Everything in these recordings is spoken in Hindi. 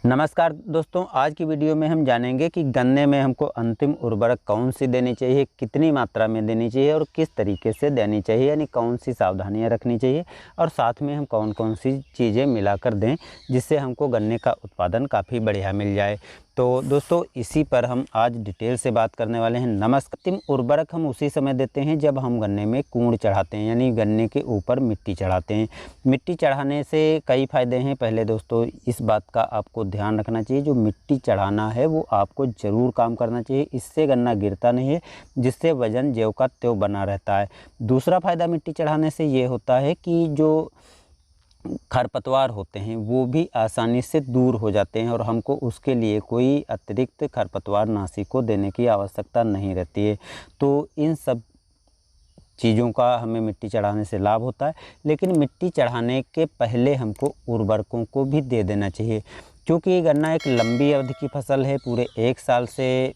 नमस्कार दोस्तों, आज की वीडियो में हम जानेंगे कि गन्ने में हमको अंतिम उर्वरक कौन सी देनी चाहिए, कितनी मात्रा में देनी चाहिए और किस तरीके से देनी चाहिए, यानी कौन सी सावधानियां रखनी चाहिए और साथ में हम कौन कौन सी चीज़ें मिलाकर दें जिससे हमको गन्ने का उत्पादन काफ़ी बढ़िया मिल जाए। तो दोस्तों, इसी पर हम आज डिटेल से बात करने वाले हैं। नमस्कार। अंतिम उर्वरक हम उसी समय देते हैं जब हम गन्ने में कूड़ चढ़ाते हैं, यानी गन्ने के ऊपर मिट्टी चढ़ाते हैं। मिट्टी चढ़ाने से कई फ़ायदे हैं। पहले दोस्तों, इस बात का आपको ध्यान रखना चाहिए, जो मिट्टी चढ़ाना है वो आपको ज़रूर काम करना चाहिए। इससे गन्ना गिरता नहीं है, जिससे वज़न ज्यों का त्यों बना रहता है। दूसरा फ़ायदा मिट्टी चढ़ाने से ये होता है कि जो खरपतवार होते हैं वो भी आसानी से दूर हो जाते हैं और हमको उसके लिए कोई अतिरिक्त खरपतवार नाशी को देने की आवश्यकता नहीं रहती है। तो इन सब चीज़ों का हमें मिट्टी चढ़ाने से लाभ होता है। लेकिन मिट्टी चढ़ाने के पहले हमको उर्वरकों को भी दे देना चाहिए, क्योंकि गन्ना एक लंबी अवधि की फसल है। पूरे 1 साल से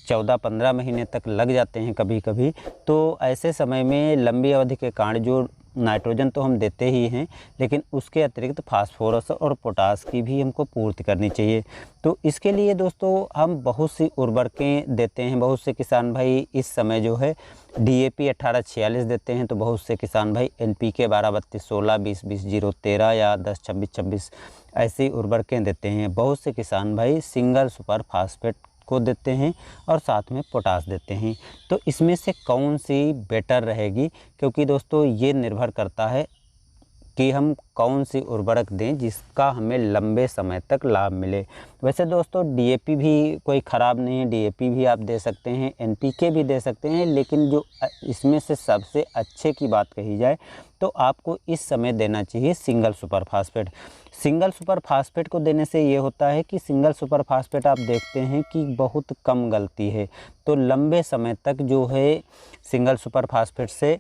14-15 महीने तक लग जाते हैं कभी कभी। तो ऐसे समय में लंबी अवधि के कारण जो नाइट्रोजन तो हम देते ही हैं, लेकिन उसके अतिरिक्त फास्फोरस और पोटास की भी हमको पूर्ति करनी चाहिए। तो इसके लिए दोस्तों हम बहुत सी उर्वरकें देते हैं। बहुत से किसान भाई इस समय जो है DAP 1846 देते हैं, तो बहुत से किसान भाई NPK 12-32-16, 20-20-0-13 या 10-26-26 ऐसी उर्वरकें देते हैं। बहुत से किसान भाई सिंगल सुपर फास्फेट को देते हैं और साथ में पोटास देते हैं। तो इसमें से कौन सी बेटर रहेगी, क्योंकि दोस्तों ये निर्भर करता है कि हम कौन सी उर्वरक दें जिसका हमें लंबे समय तक लाभ मिले। वैसे दोस्तों DAP भी कोई ख़राब नहीं है, DAP भी आप दे सकते हैं, NPK भी दे सकते हैं, लेकिन जो इसमें से सबसे अच्छे की बात कही जाए तो आपको इस समय देना चाहिए single super phosphate. Single super phosphate को देने से ये होता है कि सिंगल सुपर फास्फेट आप देखते हैं कि बहुत कम गलती है, तो लंबे समय तक जो है सिंगल सुपर फास्फेट से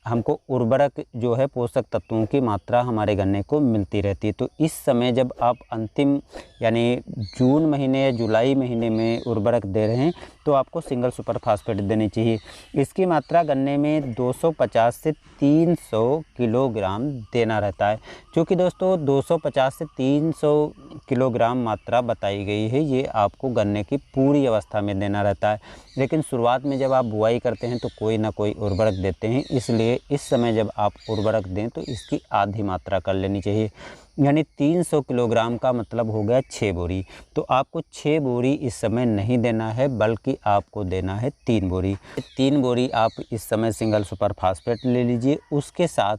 हमको उर्वरक जो है पोषक तत्वों की मात्रा हमारे गन्ने को मिलती रहती है। तो इस समय जब आप अंतिम यानी जून महीने या जुलाई महीने में उर्वरक दे रहे हैं तो आपको सिंगल सुपर फास्फेट देनी चाहिए। इसकी मात्रा गन्ने में 250 से 300 किलोग्राम देना रहता है। क्योंकि दोस्तों 250 से 300 किलोग्राम मात्रा बताई गई है, ये आपको गन्ने की पूरी अवस्था में देना रहता है। लेकिन शुरुआत में जब आप बुआई करते हैं तो कोई ना कोई उर्वरक देते हैं, इसलिए इस समय जब आप उर्वरक दें तो इसकी आधी मात्रा कर लेनी चाहिए। यानी 300 किलोग्राम का मतलब हो गया 6 बोरी। तो आपको 6 बोरी इस समय नहीं देना है, बल्कि आपको देना है 3 बोरी। 3 बोरी आप इस समय सिंगल सुपर फास्फेट ले लीजिए, उसके साथ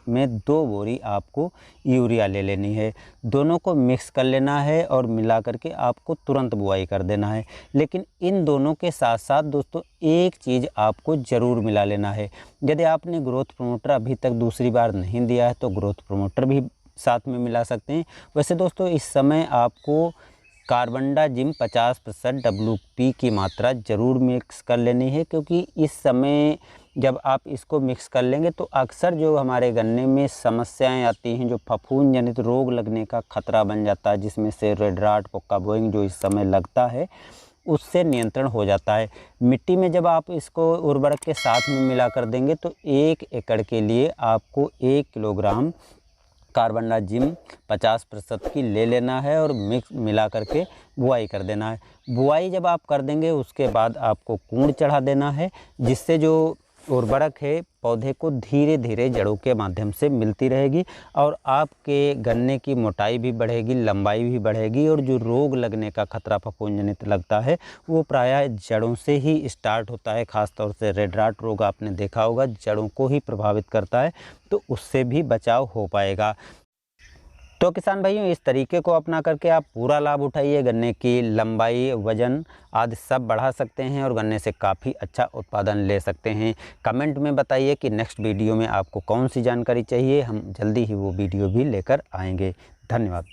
में 2 बोरी आपको यूरिया ले लेनी है। दोनों को मिक्स कर लेना है और मिला करके आपको तुरंत बुआई कर देना है। लेकिन इन दोनों के साथ साथ दोस्तों एक चीज़ आपको ज़रूर मिला लेना है। यदि आपने ग्रोथ प्रमोटर अभी तक दूसरी बार नहीं दिया है तो ग्रोथ प्रमोटर भी साथ में मिला सकते हैं। वैसे दोस्तों इस समय आपको कार्बनडाजिम 50% WP की मात्रा ज़रूर मिक्स कर लेनी है, क्योंकि इस समय जब आप इसको मिक्स कर लेंगे तो अक्सर जो हमारे गन्ने में समस्याएं आती हैं, जो फफूंद जनित रोग लगने का खतरा बन जाता है, जिसमें से रेड राट, पोक्का बोइंग जो इस समय लगता है, उससे नियंत्रण हो जाता है। मिट्टी में जब आप इसको उर्वरक के साथ में मिला कर देंगे तो 1 एकड़ के लिए आपको 1 किलोग्राम कार्बनडाजिम 50% की ले लेना है और मिक्स मिला करके बुआई कर देना है। बुआई जब आप कर देंगे उसके बाद आपको कूड़ चढ़ा देना है, जिससे जो उर्वरक है पौधे को धीरे धीरे जड़ों के माध्यम से मिलती रहेगी और आपके गन्ने की मोटाई भी बढ़ेगी, लंबाई भी बढ़ेगी और जो रोग लगने का खतरा फफूंद जनित लगता है वो प्रायः जड़ों से ही स्टार्ट होता है। ख़ासतौर से रेड राट रोग आपने देखा होगा, जड़ों को ही प्रभावित करता है, तो उससे भी बचाव हो पाएगा। तो किसान भाइयों, इस तरीके को अपना करके आप पूरा लाभ उठाइए, गन्ने की लंबाई, वजन आदि सब बढ़ा सकते हैं और गन्ने से काफ़ी अच्छा उत्पादन ले सकते हैं। कमेंट में बताइए कि नेक्स्ट वीडियो में आपको कौन सी जानकारी चाहिए, हम जल्दी ही वो वीडियो भी लेकर आएंगे। धन्यवाद।